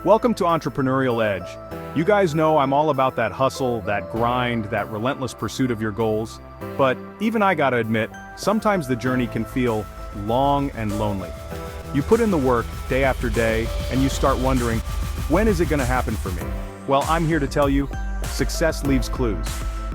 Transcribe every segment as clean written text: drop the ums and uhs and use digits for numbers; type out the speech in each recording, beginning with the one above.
Welcome to Entrepreneurial Edge. You guys know I'm all about that hustle, that grind, that relentless pursuit of your goals. But even I gotta admit, sometimes the journey can feel long and lonely. You put in the work day after day, and you start wondering, when is it gonna happen for me? Well, I'm here to tell you, success leaves clues.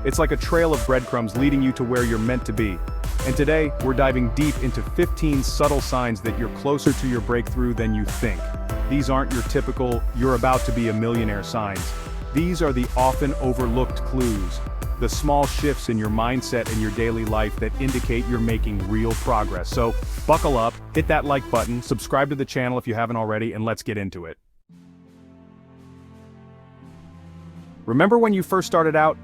It's like a trail of breadcrumbs leading you to where you're meant to be. And today, we're diving deep into 15 subtle signs that you're closer to your breakthrough than you think. These aren't your typical, you're about to be a millionaire signs. These are the often overlooked clues, the small shifts in your mindset and your daily life that indicate you're making real progress. So, buckle up, hit that like button, subscribe to the channel if you haven't already, and let's get into it. Remember when you first started out?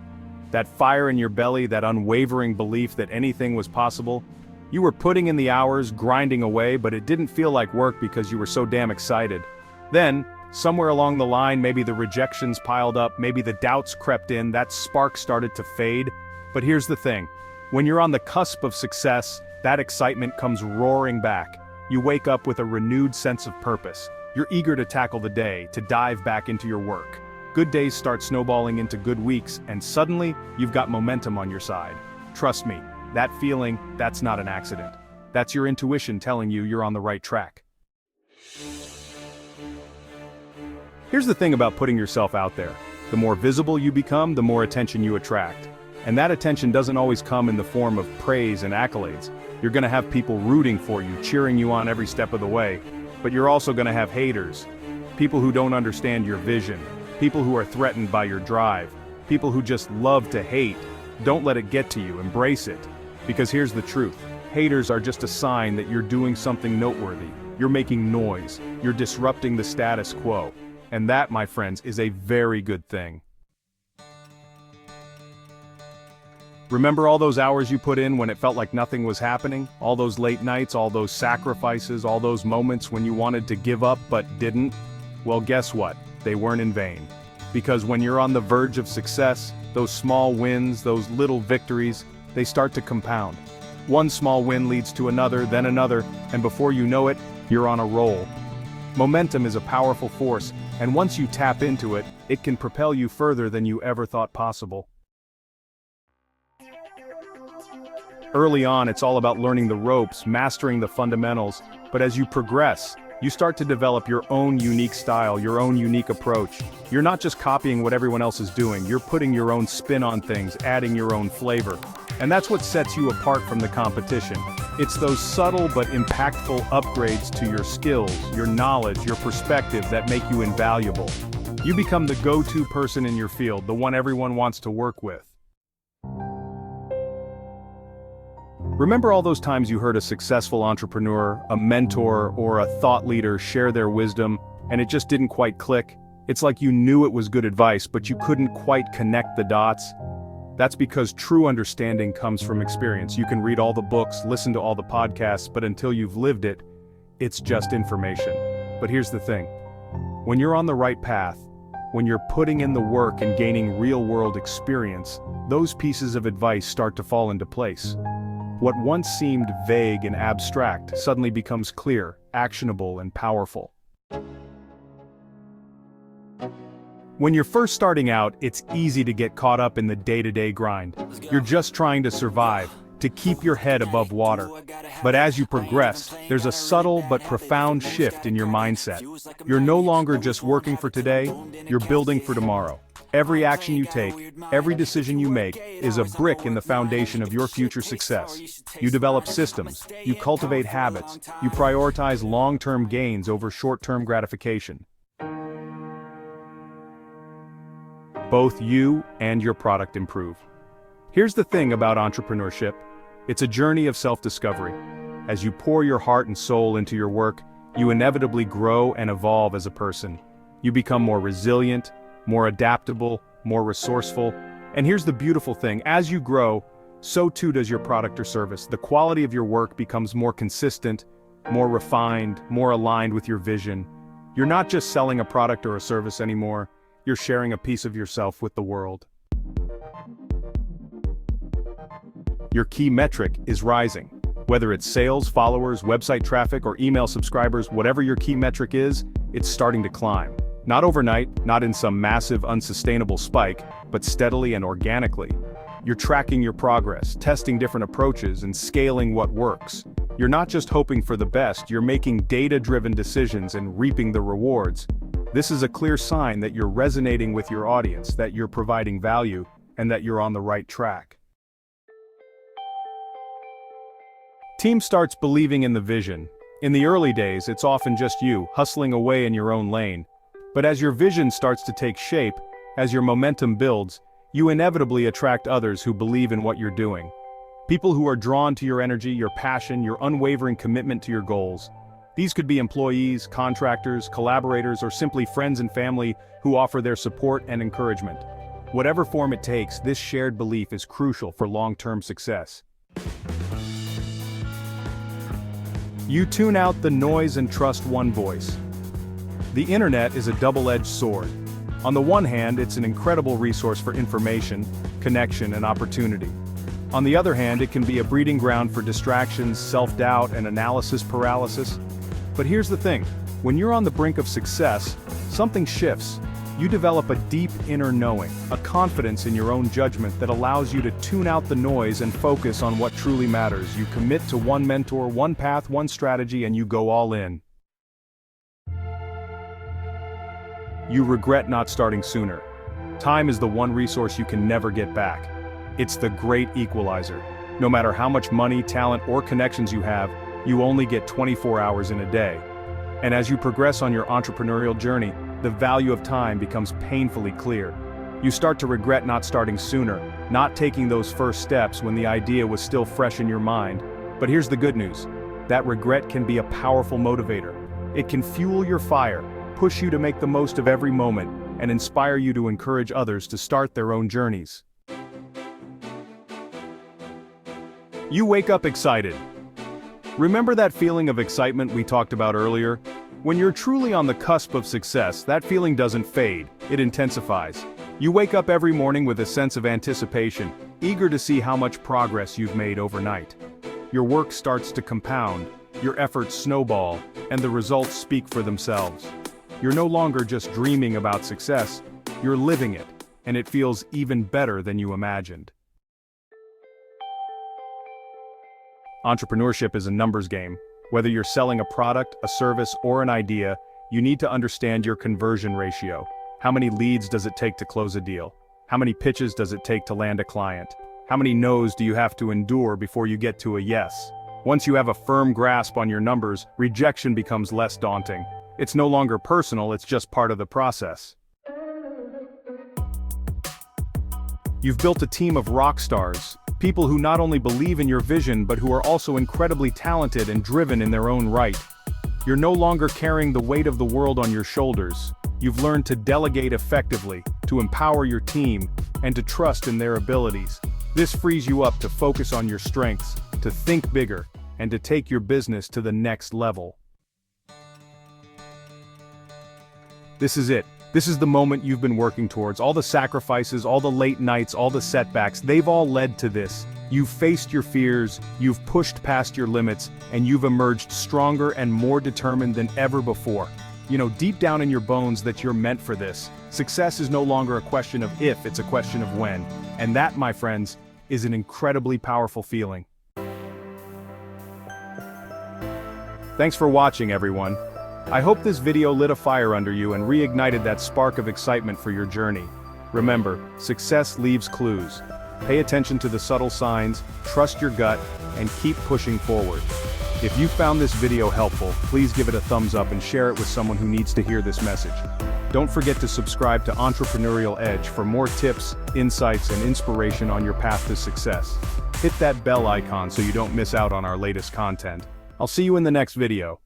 That fire in your belly, that unwavering belief that anything was possible? You were putting in the hours, grinding away, but it didn't feel like work because you were so damn excited. Then, somewhere along the line, maybe the rejections piled up, maybe the doubts crept in, that spark started to fade. But here's the thing, when you're on the cusp of success, that excitement comes roaring back. You wake up with a renewed sense of purpose. You're eager to tackle the day, to dive back into your work. Good days start snowballing into good weeks, and suddenly, you've got momentum on your side. Trust me, that feeling, that's not an accident. That's your intuition telling you you're on the right track. Here's the thing about putting yourself out there. The more visible you become, the more attention you attract. And that attention doesn't always come in the form of praise and accolades. You're gonna have people rooting for you, cheering you on every step of the way. But you're also gonna have haters. People who don't understand your vision. People who are threatened by your drive. People who just love to hate. Don't let it get to you, embrace it. Because here's the truth. Haters are just a sign that you're doing something noteworthy. You're making noise. You're disrupting the status quo. And that, my friends, is a very good thing. Remember all those hours you put in when it felt like nothing was happening? All those late nights, all those sacrifices, all those moments when you wanted to give up but didn't? Well, guess what? They weren't in vain. Because when you're on the verge of success, those small wins, those little victories, they start to compound. One small win leads to another, then another, and before you know it, you're on a roll. Momentum is a powerful force, and once you tap into it, it can propel you further than you ever thought possible. Early on, it's all about learning the ropes, mastering the fundamentals, but as you progress, you start to develop your own unique style, your own unique approach. You're not just copying what everyone else is doing, you're putting your own spin on things, adding your own flavor. And that's what sets you apart from the competition. It's those subtle but impactful upgrades to your skills, your knowledge, your perspective that make you invaluable. You become the go-to person in your field, the one everyone wants to work with. Remember all those times you heard a successful entrepreneur, a mentor, or a thought leader share their wisdom, and it just didn't quite click? It's like you knew it was good advice, but you couldn't quite connect the dots. That's because true understanding comes from experience. You can read all the books, listen to all the podcasts, but until you've lived it, it's just information. But here's the thing. When you're on the right path, when you're putting in the work and gaining real-world experience, those pieces of advice start to fall into place. What once seemed vague and abstract suddenly becomes clear, actionable, and powerful. When you're first starting out, it's easy to get caught up in the day-to-day grind. You're just trying to survive, to keep your head above water. But as you progress, there's a subtle but profound shift in your mindset. You're no longer just working for today, you're building for tomorrow. Every action you take, every decision you make, is a brick in the foundation of your future success. You develop systems, you cultivate habits, you prioritize long-term gains over short-term gratification. Both you and your product improve. Here's the thing about entrepreneurship. It's a journey of self-discovery. As you pour your heart and soul into your work, you inevitably grow and evolve as a person. You become more resilient, more adaptable, more resourceful. And here's the beautiful thing, as you grow, so too does your product or service. The quality of your work becomes more consistent, more refined, more aligned with your vision. You're not just selling a product or a service anymore, you're sharing a piece of yourself with the world. Your key metric is rising. Whether it's sales, followers, website traffic, or email subscribers, whatever your key metric is, it's starting to climb. Not overnight, not in some massive unsustainable spike, but steadily and organically. You're tracking your progress, testing different approaches, and scaling what works. You're not just hoping for the best, you're making data-driven decisions and reaping the rewards. This is a clear sign that you're resonating with your audience, that you're providing value, and that you're on the right track. Team starts believing in the vision. In the early days, it's often just you, hustling away in your own lane. But as your vision starts to take shape, as your momentum builds, you inevitably attract others who believe in what you're doing. People who are drawn to your energy, your passion, your unwavering commitment to your goals. These could be employees, contractors, collaborators, or simply friends and family who offer their support and encouragement. Whatever form it takes, this shared belief is crucial for long-term success. You tune out the noise and trust one voice. The internet is a double-edged sword. On the one hand, it's an incredible resource for information, connection, and opportunity. On the other hand, it can be a breeding ground for distractions, self-doubt, and analysis paralysis. But here's the thing, when you're on the brink of success, something shifts. You develop a deep inner knowing, a confidence in your own judgment that allows you to tune out the noise and focus on what truly matters. You commit to one mentor, one path, one strategy, and you go all in. You regret not starting sooner. Time is the one resource you can never get back. It's the great equalizer. No matter how much money, talent, or connections you have, you only get 24 hours in a day. And as you progress on your entrepreneurial journey, the value of time becomes painfully clear. You start to regret not starting sooner, not taking those first steps when the idea was still fresh in your mind. But here's the good news. That regret can be a powerful motivator. It can fuel your fire, push you to make the most of every moment, and inspire you to encourage others to start their own journeys. You wake up excited. Remember that feeling of excitement we talked about earlier? When you're truly on the cusp of success, that feeling doesn't fade, it intensifies. You wake up every morning with a sense of anticipation, eager to see how much progress you've made overnight. Your work starts to compound, your efforts snowball, and the results speak for themselves. You're no longer just dreaming about success, you're living it, and it feels even better than you imagined. Entrepreneurship is a numbers game. Whether you're selling a product, a service, or an idea, you need to understand your conversion ratio. How many leads does it take to close a deal? How many pitches does it take to land a client? How many no's do you have to endure before you get to a yes? Once you have a firm grasp on your numbers, rejection becomes less daunting. It's no longer personal, it's just part of the process. You've built a team of rock stars. People who not only believe in your vision but who are also incredibly talented and driven in their own right. You're no longer carrying the weight of the world on your shoulders. You've learned to delegate effectively, to empower your team, and to trust in their abilities. This frees you up to focus on your strengths, to think bigger, and to take your business to the next level. This is it. This is the moment you've been working towards. All the sacrifices, all the late nights, all the setbacks, they've all led to this. You've faced your fears, you've pushed past your limits, and you've emerged stronger and more determined than ever before. You know deep down in your bones that you're meant for this. Success is no longer a question of if, it's a question of when. And that, my friends, is an incredibly powerful feeling. Thanks for watching, everyone. I hope this video lit a fire under you and reignited that spark of excitement for your journey. Remember, success leaves clues. Pay attention to the subtle signs, trust your gut, and keep pushing forward. If you found this video helpful, please give it a thumbs up and share it with someone who needs to hear this message. Don't forget to subscribe to Entrepreneurial Edge for more tips, insights, and inspiration on your path to success. Hit that bell icon so you don't miss out on our latest content. I'll see you in the next video.